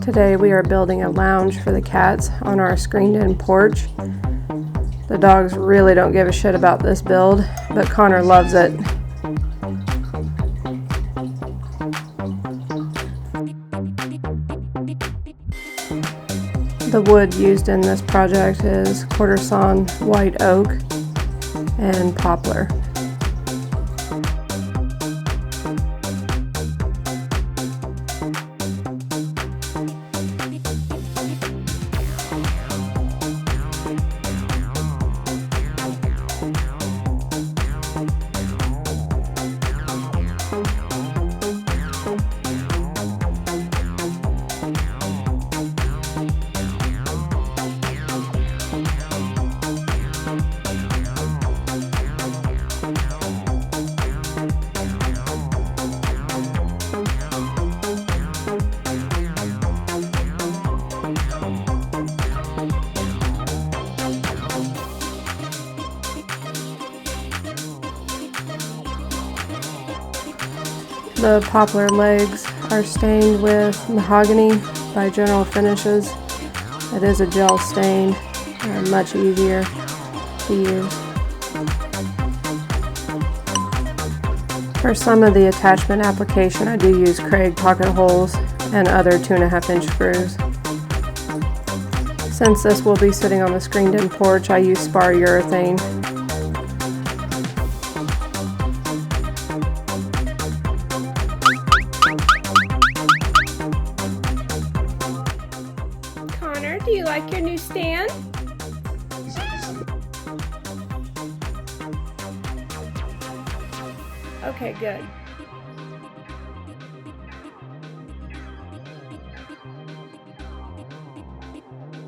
Today we are building a lounge for the cats on our screened-in porch. The dogs really don't give a shit about this build, but Connor loves it. The wood used in this project is quarter sawn white oak and poplar. The poplar legs are stained with mahogany by General Finishes. It is a gel stain, much easier to use. For some of the attachment application, I do use Craig pocket holes and other 2.5-inch screws. Since this will be sitting on the screened-in porch, I use spar urethane. Connor, do you like your new stand? Okay, good.